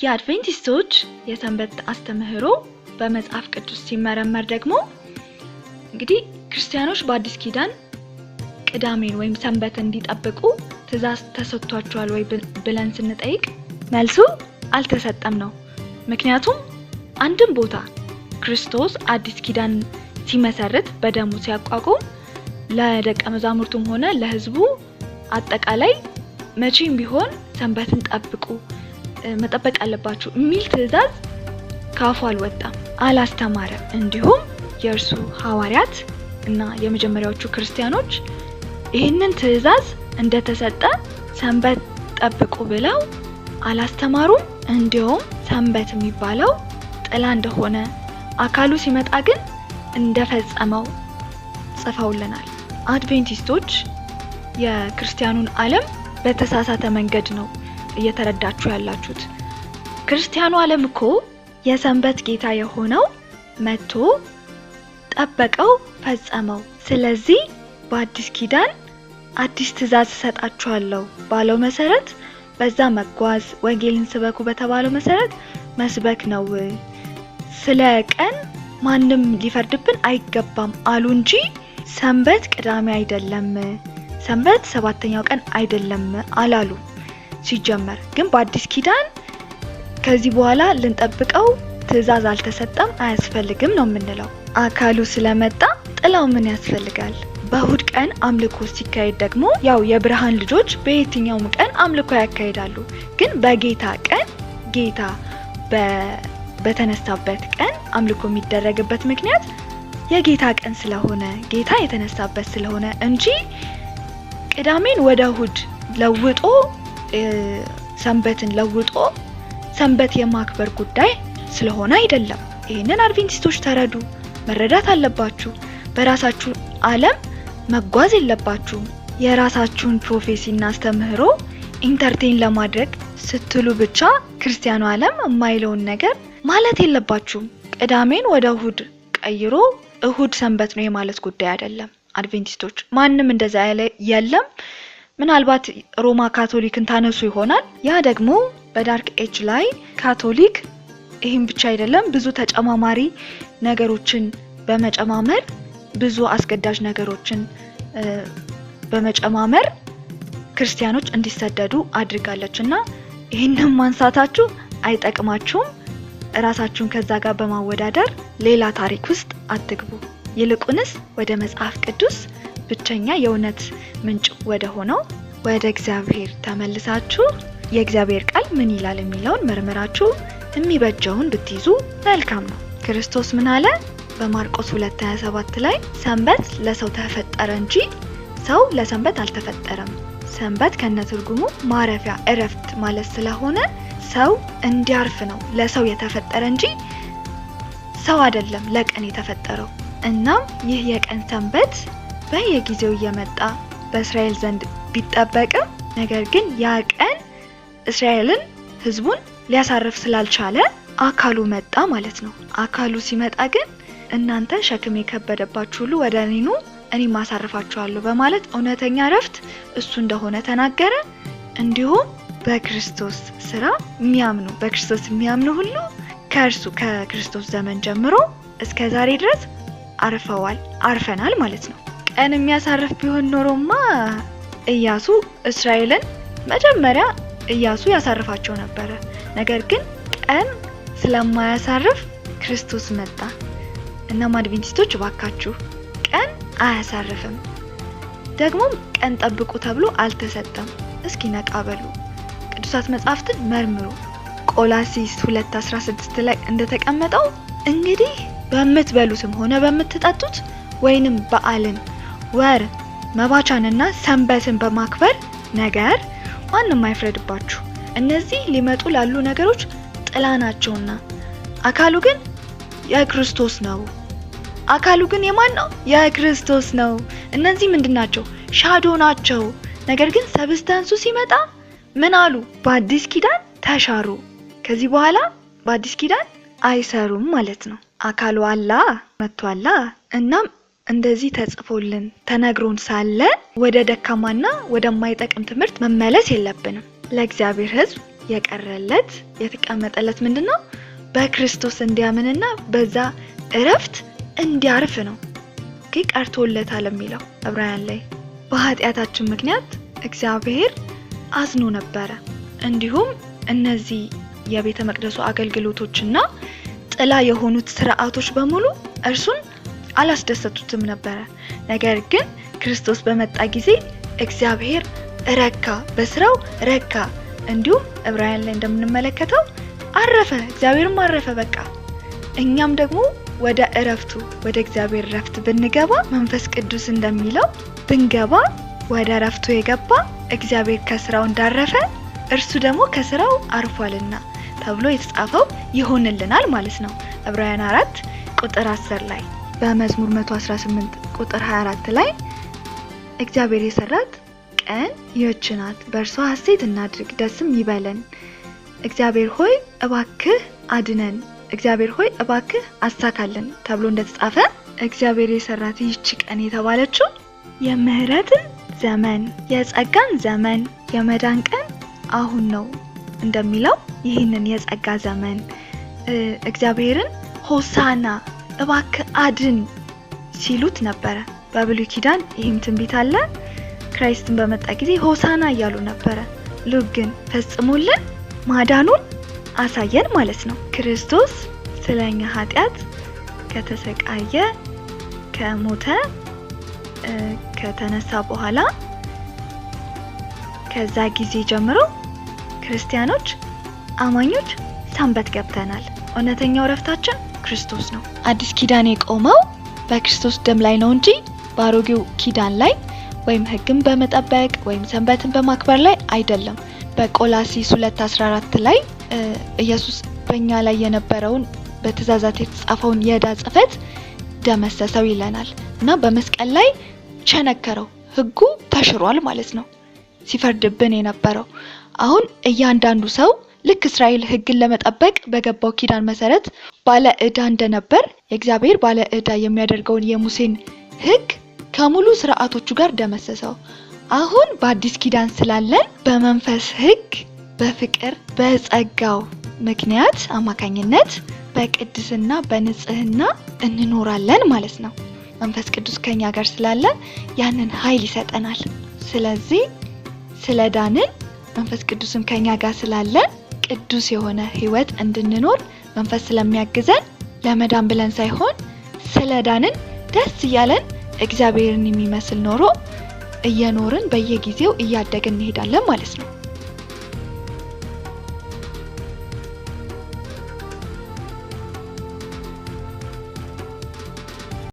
የአድቬንቲስቶች የሰንበት አስተምህሮ በመጽሐፍ ቅዱስ ሲመረመር ደግሞ እንግዲህ ክርስቲያኖች በአዲስ ኪዳን ቅዳሜን ወይም ሰንበት እንዲጠብቁ ትእዛዝ ተሰጥቷቸዋል ወይ ብለን ስንጠይቅ መልሱ አልተሰጠም ነው። ምክንያቱም አንድም ቦታ ክርስቶስ አዲስ ኪዳን ሲመሰርት በደሙ ሲያቋቁም ለደቀ መዛሙርቱም ሆነ ለሕዝቡ አጠቃላይ መቼም ቢሆን ሰንበትን ጠብቁ መጠበቅ አለባችሁ የሚል ትእዛዝ ካፉ አልወጣም፣ አላስተማረም። እንዲሁም የእርሱ ሐዋርያት እና የመጀመሪያዎቹ ክርስቲያኖች ይህንን ትእዛዝ እንደተሰጠ ሰንበት ጠብቁ ብለው አላስተማሩም። እንዲሁም ሰንበት የሚባለው ጥላ እንደሆነ አካሉ ሲመጣ ግን እንደፈጸመው ጽፈውልናል። አድቬንቲስቶች የክርስቲያኑን ዓለም በተሳሳተ መንገድ ነው እየተረዳችሁ ያላችሁት። ክርስቲያኑ ዓለም እኮ የሰንበት ጌታ የሆነው መጥቶ ጠበቀው፣ ፈጸመው። ስለዚህ በአዲስ ኪዳን አዲስ ትእዛዝ ሰጣችኋለሁ ባለው መሰረት በዛ መጓዝ፣ ወንጌልን ስበኩ በተባለው መሰረት መስበክ ነው። ስለ ቀን ማንም ሊፈርድብን አይገባም አሉ እንጂ ሰንበት ቅዳሜ አይደለም፣ ሰንበት 7ኛው ቀን አይደለም አላሉ። ሲጀመር ግን በአዲስ ኪዳን ከዚህ በኋላ ልንጠብቀው ትእዛዝ አልተሰጠም፣ አያስፈልግም ነው የምንለው። አካሉ ስለመጣ ጥላው ምን ያስፈልጋል? በእሁድ ቀን አምልኮ ሲካሄድ ደግሞ ያው የብርሃን ልጆች በየትኛውም ቀን አምልኮ ያካሂዳሉ። ግን በጌታ ቀን ጌታ በተነሳበት ቀን አምልኮ የሚደረግበት ምክንያት የጌታ ቀን ስለሆነ ጌታ የተነሳበት ስለሆነ እንጂ ቅዳሜን ወደ እሁድ ለውጦ ሰንበትን ለውጦ ሰንበት የማክበር ጉዳይ ስለሆነ አይደለም። ይሄንን አድቬንቲስቶች ተረዱ፣ መረዳት አለባችሁ። በራሳችሁ ዓለም መጓዝ የለባችሁም። የራሳችሁን ፕሮፌሲና አስተምህሮ ኢንተርቴን ለማድረግ ስትሉ ብቻ ክርስቲያኑ ዓለም የማይለውን ነገር ማለት የለባችሁም። ቅዳሜን ወደ እሁድ ቀይሮ እሁድ ሰንበት ነው የማለት ጉዳይ አይደለም። አድቬንቲስቶች ማንም እንደዛ ያለ የለም። ምናልባት ሮማ ካቶሊክን ታነሱ ይሆናል። ያ ደግሞ በዳርክ ኤጅ ላይ ካቶሊክ ይህም ብቻ አይደለም፣ ብዙ ተጨማማሪ ነገሮችን በመጨማመር ብዙ አስገዳጅ ነገሮችን በመጨማመር ክርስቲያኖች እንዲሰደዱ አድርጋለችና ይሄንን ማንሳታችሁ አይጠቅማችሁም። ራሳችሁን ከዛ ጋር በማወዳደር ሌላ ታሪክ ውስጥ አትግቡ። ይልቁንስ ወደ መጽሐፍ ቅዱስ ብቸኛ የእውነት ምንጭ ወደ ሆነው ወደ እግዚአብሔር ተመልሳችሁ የእግዚአብሔር ቃል ምን ይላል የሚለውን መርምራችሁ የሚበጀውን ብትይዙ መልካም ነው። ክርስቶስ ምን አለ? በማርቆስ 2:27 ላይ ሰንበት ለሰው ተፈጠረ እንጂ ሰው ለሰንበት አልተፈጠረም። ሰንበት ከነትርጉሙ ማረፊያ፣ እረፍት ማለት ስለሆነ ሰው እንዲያርፍ ነው ለሰው የተፈጠረ እንጂ ሰው አይደለም ለቀን የተፈጠረው። እናም ይህ የቀን ሰንበት በየጊዜው እየመጣ በእስራኤል ዘንድ ቢጠበቅም ነገር ግን ያ ቀን እስራኤልን ሕዝቡን ሊያሳርፍ ስላልቻለ አካሉ መጣ ማለት ነው። አካሉ ሲመጣ ግን እናንተ ሸክም የከበደባችሁ ሁሉ ወደ እኔ ኑ እኔም አሳርፋችኋለሁ በማለት እውነተኛ እረፍት እሱ እንደሆነ ተናገረ። እንዲሁም በክርስቶስ ስራ የሚያምኑ በክርስቶስ የሚያምኑ ሁሉ ከክርስቶስ ዘመን ጀምሮ እስከ ዛሬ ድረስ አርፈናል ማለት ነው። ቀን የሚያሳርፍ ቢሆን ኖሮማ ኢያሱ እስራኤልን መጀመሪያ ኢያሱ ያሳርፋቸው ነበረ። ነገር ግን ቀን ስለማያሳርፍ ክርስቶስ መጣ። እናም አድቬንቲስቶች ባካችሁ ቀን አያሳርፍም፣ ደግሞም ቀን ጠብቁ ተብሎ አልተሰጠም። እስኪ ነቃ በሉ፣ ቅዱሳት መጻሕፍትን መርምሩ። ቆላስይስ 2:16 ላይ እንደተቀመጠው እንግዲህ በምትበሉትም ሆነ በምትጠጡት ወይንም በዓልን፣ ወር፣ መባቻንና ሰንበትን በማክበር ነገር ማንም አይፍረድባችሁ። እነዚህ ሊመጡ ላሉ ነገሮች ጥላ ናቸውና አካሉ ግን የክርስቶስ ነው። አካሉ ግን የማን ነው? የክርስቶስ ነው። እነዚህ ምንድናቸው? ሻዶ ናቸው። ነገር ግን ሰብስታንሱ ሲመጣ ምን አሉ? በአዲስ ኪዳን ተሻሩ። ከዚህ በኋላ በአዲስ ኪዳን አይሰሩም ማለት ነው። አካሉ አላ መጥቷላ። እናም እንደዚህ ተጽፎልን ተነግሮን ሳለ ወደ ደካማና ወደማይጠቅም ትምህርት መመለስ የለብንም። ለእግዚአብሔር ሕዝብ የቀረለት የተቀመጠለት ምንድነው? በክርስቶስ እንዲያምንና በዛ እረፍት እንዲያርፍ ነው። ቀርቶለታል የሚለው ዕብራውያን ላይ በኃጢአታችን ምክንያት እግዚአብሔር አዝኖ ነበረ። እንዲሁም እነዚህ የቤተ መቅደሱ አገልግሎቶችና ጥላ የሆኑት ስርዓቶች በሙሉ እርሱን አላስደሰቱትም ነበረ። ነገር ግን ክርስቶስ በመጣ ጊዜ እግዚአብሔር ረካ፣ በስራው ረካ። እንዲሁም ዕብራውያን ላይ እንደምንመለከተው አረፈ፣ እግዚአብሔርም አረፈ። በቃ እኛም ደግሞ ወደ እረፍቱ ወደ እግዚአብሔር እረፍት ብንገባ መንፈስ ቅዱስ እንደሚለው ብንገባ ወደ እረፍቱ የገባ እግዚአብሔር ከስራው እንዳረፈ እርሱ ደግሞ ከስራው አርፏልና ተብሎ የተጻፈው ይሆንልናል ማለት ነው። ዕብራውያን 4 ቁጥር 10 ላይ በመዝሙር 118 ቁጥር 24 ላይ እግዚአብሔር የሰራት ቀን ይህች ናት፣ በእርሷ ሐሴት እናድርግ ደስም ይበለን። እግዚአብሔር ሆይ እባክህ አድነን፣ እግዚአብሔር ሆይ እባክህ አሳካልን ተብሎ እንደተጻፈ እግዚአብሔር የሰራት ይህች ቀን የተባለችው የምህረትን ዘመን፣ የጸጋን ዘመን፣ የመዳን ቀን አሁን ነው እንደሚለው ይህንን የጸጋ ዘመን እግዚአብሔርን ሆሳና እባክህ አድን ሲሉት ነበረ። በብሉይ ኪዳን ይህም ትንቢት አለ። ክራይስትን በመጣ ጊዜ ሆሳና እያሉ ነበረ። ሉክ ግን ፈጽሞልን ማዳኑን አሳየን ማለት ነው። ክርስቶስ ስለኛ ኃጢአት ከተሰቃየ ከሞተ ከተነሳ በኋላ ከዛ ጊዜ ጀምሮ ክርስቲያኖች አማኞች ሰንበት ገብተናል። እውነተኛው ረፍታችን ክርስቶስ ነው። አዲስ ኪዳን የቆመው በክርስቶስ ደም ላይ ነው እንጂ በአሮጌው ኪዳን ላይ ወይም ሕግን በመጠበቅ ወይም ሰንበትን በማክበር ላይ አይደለም። በቆላሲስ 2:14 ላይ ኢየሱስ በእኛ ላይ የነበረውን በትእዛዛት የተጻፈውን የዕዳ ጽሕፈት ደመሰሰው ይለናል እና በመስቀል ላይ ቸነከረው። ሕጉ ተሽሯል ማለት ነው። ሲፈርድብን የነበረው አሁን እያንዳንዱ ሰው ልክ እስራኤል ሕግን ለመጠበቅ በገባው ኪዳን መሰረት ባለ ዕዳ እንደነበር የእግዚአብሔር ባለ ዕዳ የሚያደርገውን የሙሴን ሕግ ከሙሉ ስርዓቶቹ ጋር ደመሰሰው። አሁን በአዲስ ኪዳን ስላለን በመንፈስ ሕግ በፍቅር በጸጋው ምክንያት አማካኝነት በቅድስና በንጽህና እንኖራለን ማለት ነው። መንፈስ ቅዱስ ከኛ ጋር ስላለ ያንን ኃይል ይሰጠናል። ስለዚህ ስለዳንን መንፈስ ቅዱስም ከኛ ጋር ስላለ ቅዱስ የሆነ ህይወት እንድንኖር መንፈስ ስለሚያግዘን ለመዳን ብለን ሳይሆን ስለዳንን ደስ እያለን እግዚአብሔርን የሚመስል ኖሮ እየኖርን በየጊዜው እያደግን እንሄዳለን ማለት ነው።